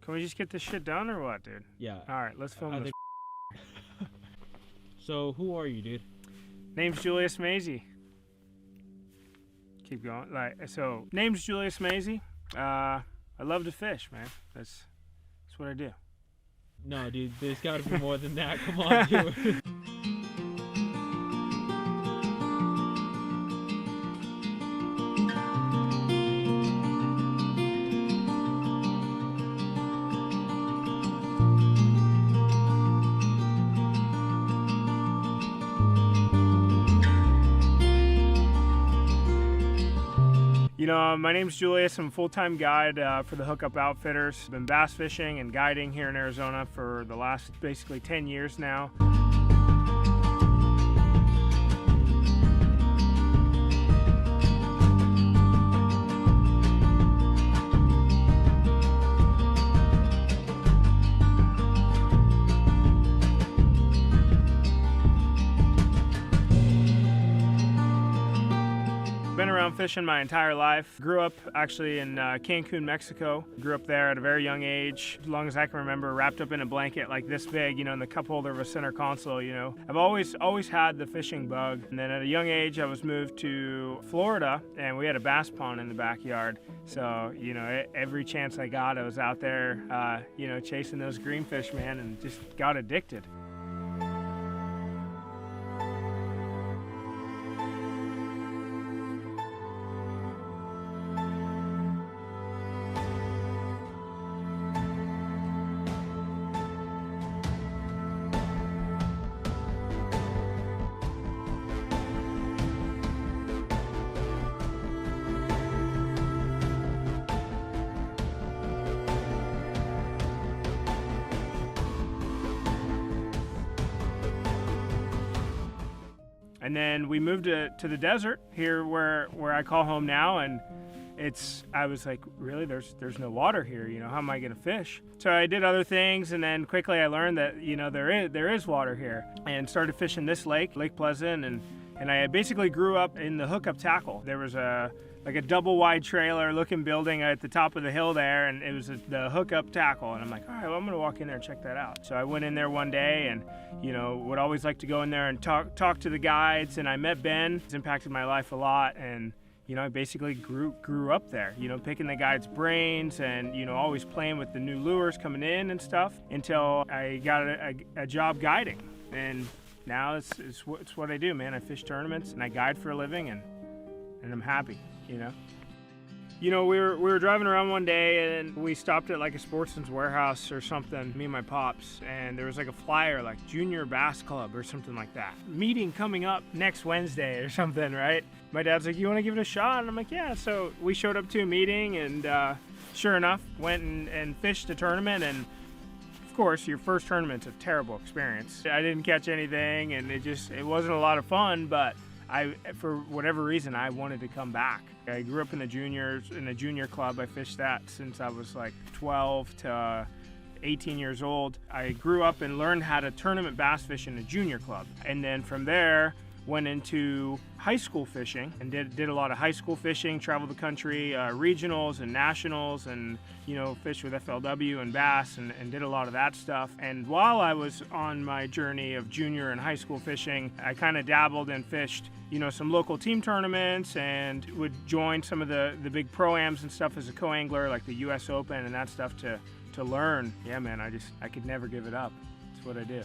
Can we just get this shit done or what, dude? Yeah. All right, let's film this. So, who are you, dude? Name's Julius Maisie. Keep going. Name's Julius Maisie. I love to fish, man. That's what I do. No, dude, there's got to be more than that. Come on, dude. You know, my name's Julius. I'm a full-time guide for the Hookup Outfitters. I've been bass fishing and guiding here in Arizona for the last basically 10 years now. Been around fishing my entire life. Grew up actually in Cancun, Mexico. Grew up there at a very young age, as long as I can remember, wrapped up in a blanket like this big, you know, in the cup holder of a center console, you know. I've always had the fishing bug. And then at a young age, I was moved to Florida, and we had a bass pond in the backyard. So, you know, every chance I got, I was out there, you know, chasing those greenfish, man, and just got addicted. And then we moved to the desert here where I call home now, and I was like, really, there's no water here, you know, how am I gonna fish? So I did other things, and then quickly I learned that, you know, there is water here, and started fishing this Lake Pleasant, and I basically grew up in the hookup tackle. There was a double wide trailer looking building at the top of the hill there, and it was the hookup tackle, and I'm like, all right, well, I'm gonna walk in there and check that out. So I went in there one day, and you know, would always like to go in there and talk to the guides, and I met Ben. It's impacted my life a lot, and you know, I basically grew up there, you know, picking the guides' brains, and you know, always playing with the new lures coming in and stuff, until I got a job guiding, and now it's what I do, man. I fish tournaments and I guide for a living, and I'm happy, you know. You know, we were driving around one day, and we stopped at like a Sportsman's Warehouse or something, me and my pops, and there was like a flyer like Junior Bass Club or something like that. Meeting coming up next Wednesday or something, right? My dad's like, you want to give it a shot? And I'm like, yeah. So we showed up to a meeting, and sure enough, went and fished a tournament, and of course, your first tournament's a terrible experience. I didn't catch anything, and it wasn't a lot of fun, but for whatever reason, I wanted to come back. I grew up in the junior club. I fished that since I was like 12 to 18 years old. I grew up and learned how to tournament bass fish in a junior club. And then from there, went into high school fishing and did a lot of high school fishing, traveled the country, regionals and nationals, and you know, fished with FLW and bass, and did a lot of that stuff. And while I was on my journey of junior and high school fishing, I kind of dabbled and fished, you know, some local team tournaments, and would join some of the big pro-ams and stuff as a co-angler, like the US Open and that stuff, to learn. Yeah, man, I could never give it up. It's what I do.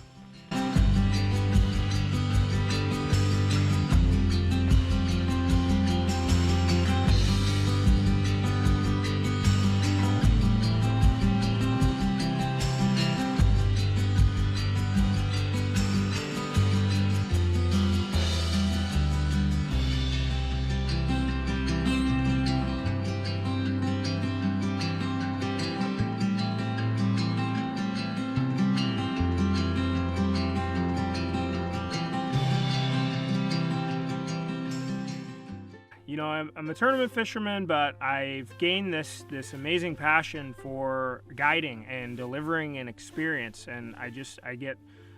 You know, I'm a tournament fisherman, but I've gained this amazing passion for guiding and delivering an experience, and I get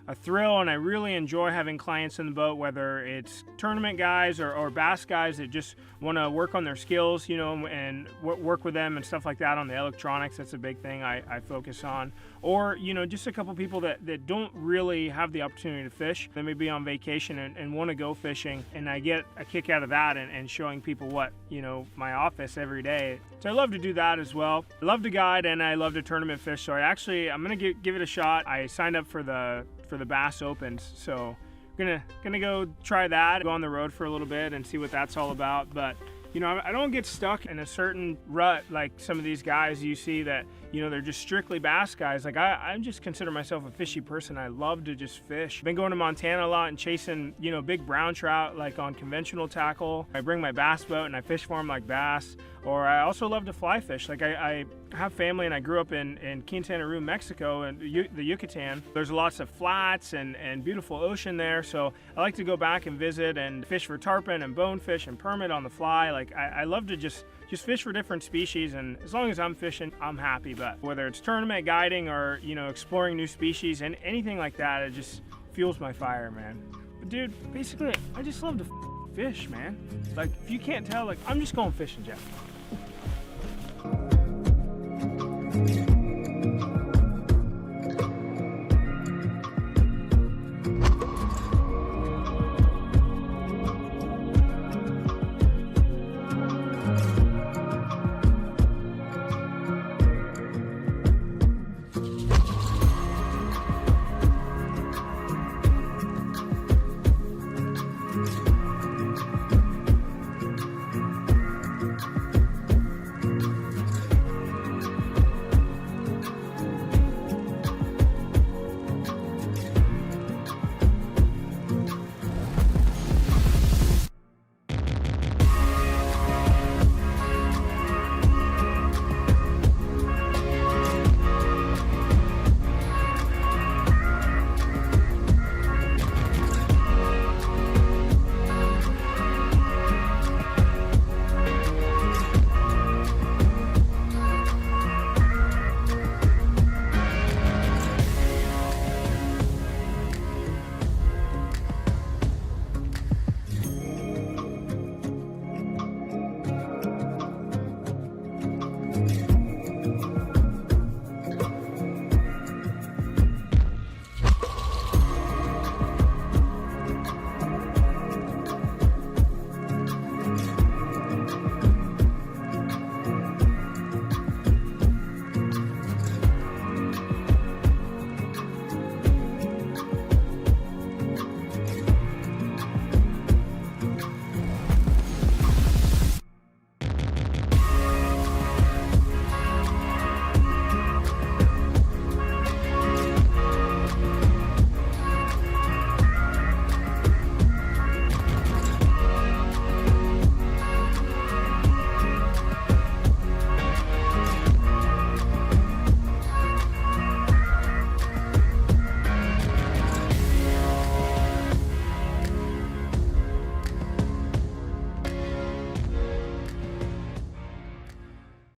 a thrill, and I really enjoy having clients in the boat, whether it's tournament guys or bass guys that just want to work on their skills, you know, and work with them and stuff like that on the electronics. That's a big thing I focus on. Or, you know, just a couple people that don't really have the opportunity to fish. They may be on vacation and want to go fishing, and I get a kick out of that and showing people what, you know, my office every day. So I love to do that as well. I love to guide and I love to tournament fish. So I'm gonna give it a shot. I signed up for the Bass Opens, so gonna go try that, go on the road for a little bit and see what that's all about. But you know, I don't get stuck in a certain rut like some of these guys you see that, you know, they're just strictly bass guys. Like I just consider myself a fishy person. I love to just fish. Been going to Montana a lot and chasing, you know, big brown trout like on conventional tackle. I bring my bass boat and I fish for them like bass. Or I also love to fly fish. Like I have family and I grew up in Quintana Roo, Mexico, and the Yucatan. There's lots of flats and beautiful ocean there. So I like to go back and visit and fish for tarpon and bonefish and permit on the fly. Like I love to just fish for different species, and as long as I'm fishing, I'm happy. But whether it's tournament guiding or, you know, exploring new species and anything like that, it just fuels my fire, man. But dude, basically, I just love to fish, man. Like, if you can't tell, like, I'm just going fishing, Jeff.